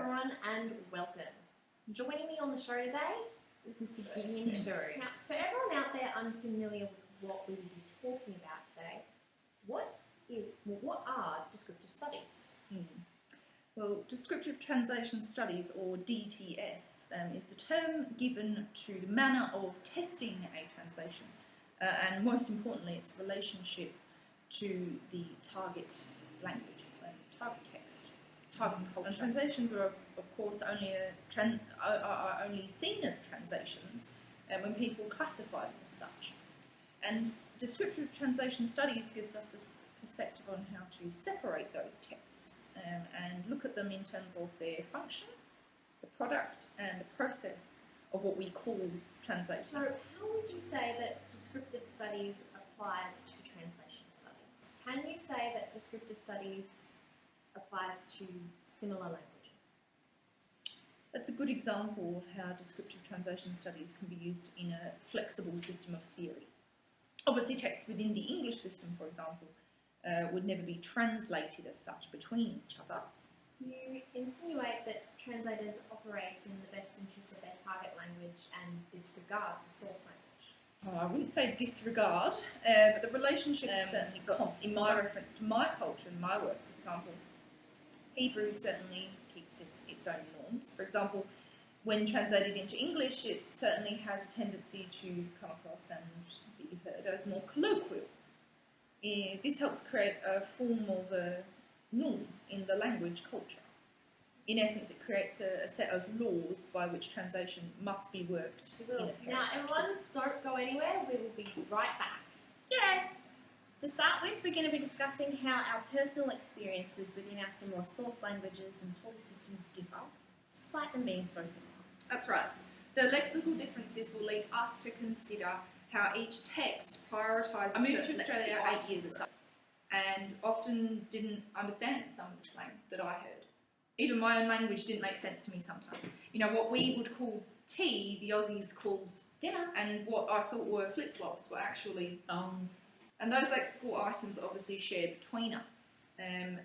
everyone and welcome. Joining me on the show today is Mr. Gideon Turu. Now, for everyone out there unfamiliar with what we will be talking about today, what are descriptive studies? Well, descriptive translation studies, or DTS, is the term given to the manner of testing a translation, and most importantly, its relationship to the target language, target text, target culture. And translations are, of course, are only seen as translations when people classify them as such. And descriptive translation studies gives us a perspective on how to separate those texts and look at them in terms of their function, the product, and the process of what we call translation. So, how would you say that descriptive studies applies to translation studies? Can you say that descriptive studies applies to similar languages? That's a good example of how descriptive translation studies can be used in a flexible system of theory. Obviously, texts within the English system, for example, would never be translated as such between each other. You insinuate that translators operate in the best interests of their target language and disregard the source language. I wouldn't say disregard, but the relationship is certainly in my reference to my culture and my work, for example. Hebrew certainly keeps its own norms. For example, when translated into English, it certainly has a tendency to come across and be heard as more colloquial. This helps create a form of a norm in the language culture. In essence, it creates a set of laws by which translation must be worked in adherence. Now, everyone, don't go anywhere. We will be right back. G'day! To start with, we're going to be discussing how our personal experiences within our similar source languages and holy systems differ, despite them being so similar. That's right. The lexical differences will lead us to consider how each text prioritises. I moved to Australia 8 years ago and often didn't understand some of the slang that I heard. Even my own language didn't make sense to me sometimes. You know, what we would call tea, the Aussies called dinner, and what I thought were flip-flops were actually thumbs. And those lexical items are obviously shared between us and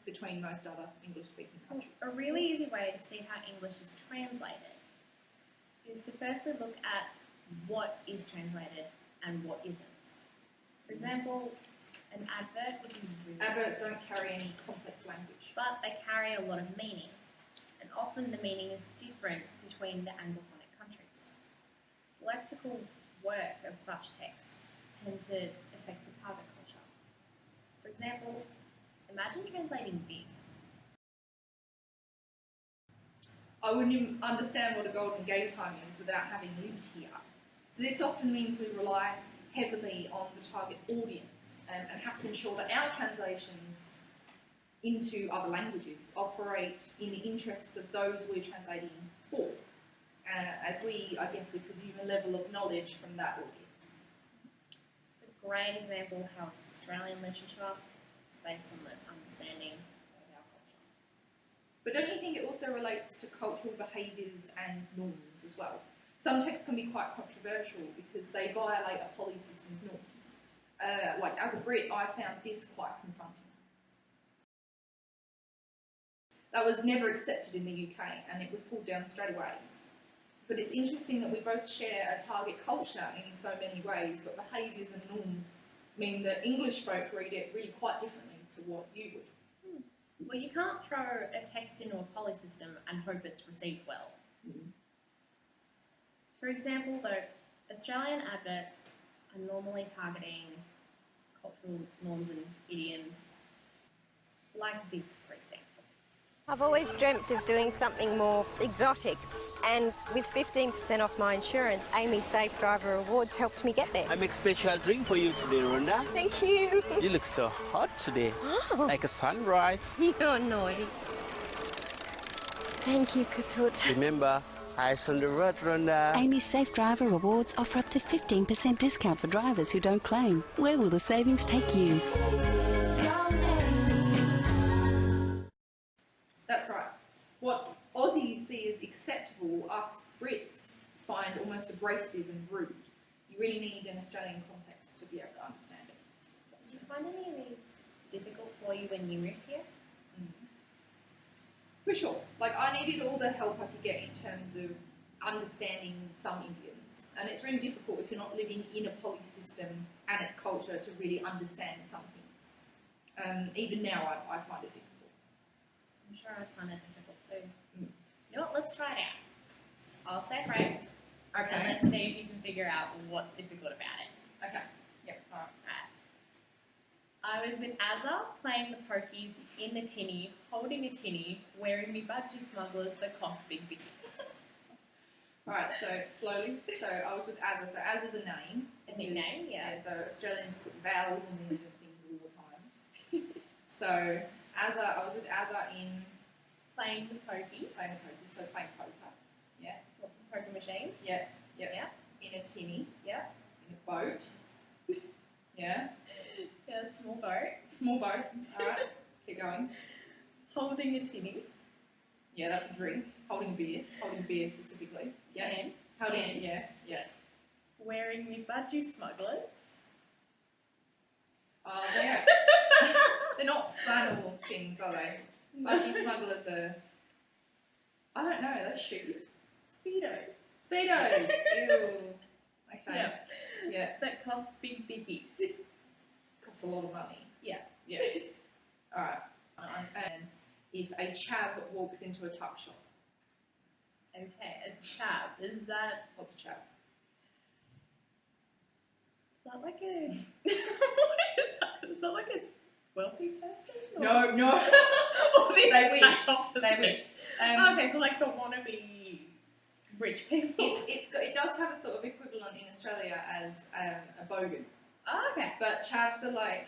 between most other English-speaking countries. A really easy way to see how English is translated is to firstly look at what is translated and what isn't. For example, an advert would be really Adverts don't carry any complex language, but they carry a lot of meaning, and often the meaning is different between the anglophonic countries. Lexical work of such texts tend to affect the target culture. For example, imagine translating this. I wouldn't even understand what a golden gay time is without having lived here. So this often means we rely heavily on the target audience and have to ensure that our translations into other languages operate in the interests of those we're translating for, as we presume a level of knowledge from that audience. It's a great example of how Australian literature is based on the understanding of our culture. But don't you think it also relates to cultural behaviours and norms as well? Some texts can be quite controversial because they violate a polysystem's norms. Like as a Brit, I found this quite confronting. That was never accepted in the UK and it was pulled down straight away. But it's interesting that we both share a target culture in so many ways, but behaviours and norms mean that English folk read it really quite differently to what you would. Well, you can't throw a text into a polysystem and hope it's received well. For example, though, Australian adverts are normally targeting cultural norms and idioms like this, for example. I've always dreamt of doing something more exotic, and with 15% off my insurance, Amy Safe Driver Awards helped me get there. I make special drink for you today, Rhonda. Thank you. You look so hot today, like a sunrise. You're naughty. Thank you, Katut. Remember, eyes on the road, Rhonda. Amy's Safe Driver Awards offer up to 15% discount for drivers who don't claim. Where will the savings take you? That's right. What Aussies see as acceptable, us Brits find almost abrasive and rude. You really need an Australian context to be able to understand it. Did you find any of these difficult for you when you moved here? For sure. Like, I needed all the help I could get in terms of understanding some idioms. And it's really difficult if you're not living in a poly system and its culture to really understand some things. Even now, I find it difficult. I'm sure I find it difficult too. You know what? Let's try it out. I'll say a phrase. Okay. And let's see if you can figure out what's difficult about it. Okay. Yep. All right. I was with Azza playing the pokies in the tinny, holding a tinny, wearing me budgie smugglers that cost big biggies. Alright, so slowly. So I was with Azza. So Azza's a name. A nickname, yeah. So Australians put vowels on the end of things all the time. So Azza, I was with Azza in Playing the pokies. playing poker. So playing poker. Yeah. Poker machines. Yeah. Yeah. Yeah. In a tinny. Yeah. In a boat. Yeah. Yeah, small boat. Small boat. Alright. Keep going. Holding a tinny. Yeah, that's a drink. Holding a beer. Holding a beer specifically. Yeah. And Holding. Yeah. Yeah. wearing me budgie smugglers. They're they're not flannel things, are they? Budgie smugglers are. I don't know. Those shoes. Speedos. Speedos. Ew. Okay. Yeah. Yeah. That cost big biggies. Costs a lot of money. Yeah. Yeah. All right. I understand. If a chav walks into a tuck shop, Okay, a chav. Is that what's a chav? like a what is that? Is that like a wealthy person? Or? No. Or the They exact wish. opposite? They wish. Okay, so like the wannabe rich people. It does have a sort of equivalent in Australia as a bogan, Oh, okay. but chavs are like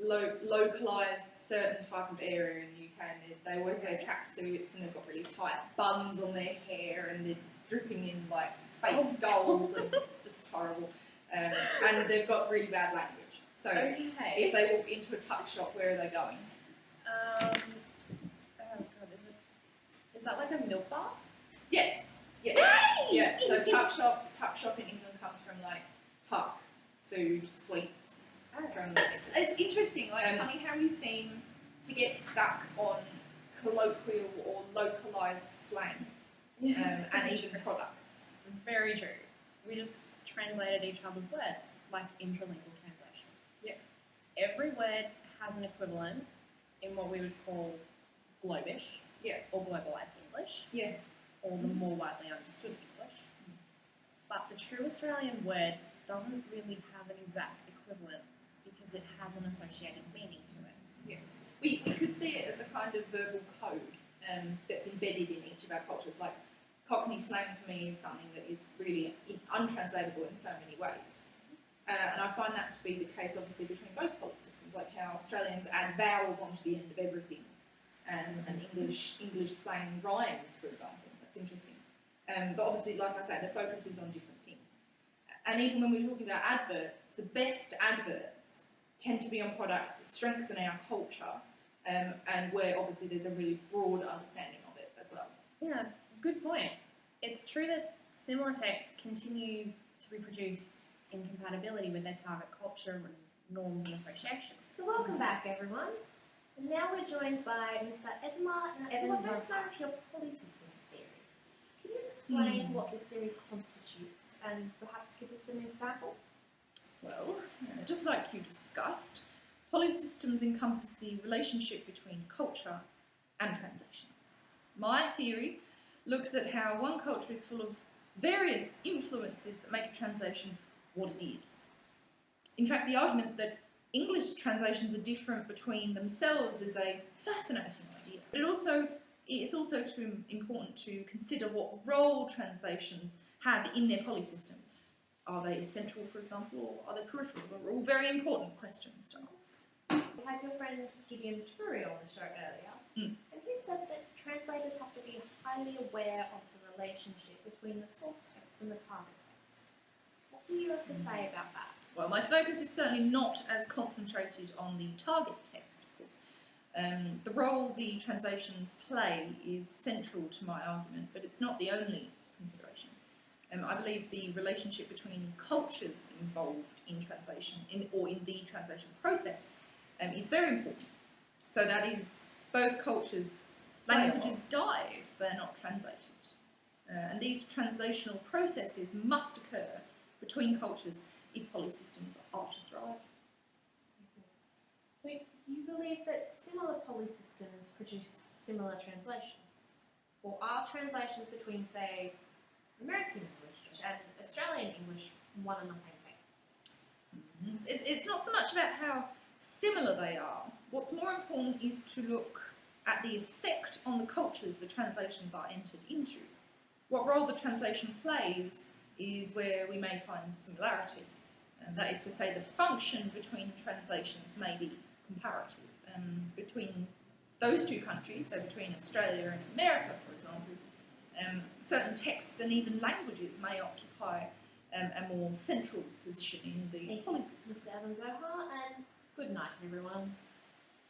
localised certain type of area in the UK, and they always wear tracksuits and they've got really tight buns on their hair and they're dripping in like fake gold and it's just horrible. And they've got really bad language. So Okay. if they walk into a tuck shop, where are they going? Oh god, is that like a milk bar? Yes. Yes. Yeah. So tuck shop in England comes from like tuck, food, sweets. From it's interesting, like funny how we seem to get stuck on colloquial or localised slang and even products. Very true. We just translated each other's words, like interlingual translation. Yeah. Every word has an equivalent in what we would call globish, Yeah. or globalised English, Yeah. or the more widely understood English. But the true Australian word doesn't really have an exact equivalent because it has an associated meaning to it. Yeah. We could see it as a kind of verbal code that's embedded in each of our cultures. Like Cockney slang for me is something that is really untranslatable in so many ways. And I find that to be the case, obviously, between both poly systems, like how Australians add vowels onto the end of everything, and English slang rhymes, for example. That's interesting. But obviously, like I said, the focus is on different things. And even when we're talking about adverts, the best adverts tend to be on products that strengthen our culture, and where obviously there's a really broad understanding of it as well. Yeah, good point. It's true that similar texts continue to be produced in compatibility with their target culture and norms and associations. So welcome back, everyone. And now we're joined by Mr. Edmar Even-Zohar of your polysystems theory. Can you explain what this theory constitutes and perhaps give us an example? Well, just like you discussed, polysystems encompass the relationship between culture and translations. My theory looks at how one culture is full of various influences that make a translation what it is. In fact, the argument that English translations are different between themselves is a fascinating idea. But it's also important to consider what role translations have in their polysystems. Are they essential, for example, or are they peripheral? They're all very important questions to ask. We had your friend Gideon Turi on the show earlier, and he said that translators have to be highly aware of the relationship between the source text and the target text. What do you have to say about that? Well, my focus is certainly not as concentrated on the target text, of course. The role the translations play is central to my argument, but it's not the only consideration. I believe the relationship between cultures involved in translation, in the translation process, is very important. So that is both cultures Languages die if they're not translated. And these translational processes must occur between cultures if polysystems are to thrive. So you believe that similar polysystems produce similar translations? Or are translations between, say, American English and Australian English one and the same thing? It's not so much about how similar they are. What's more important is to look at the effect on the cultures the translations are entered into. What role the translation plays is where we may find similarity. And that is to say, the function between translations may be comparative. Between those two countries, so between Australia and America, for example, certain texts and even languages may occupy a more central position in the polysystem. Mr. Even-Zohar, and good night, everyone.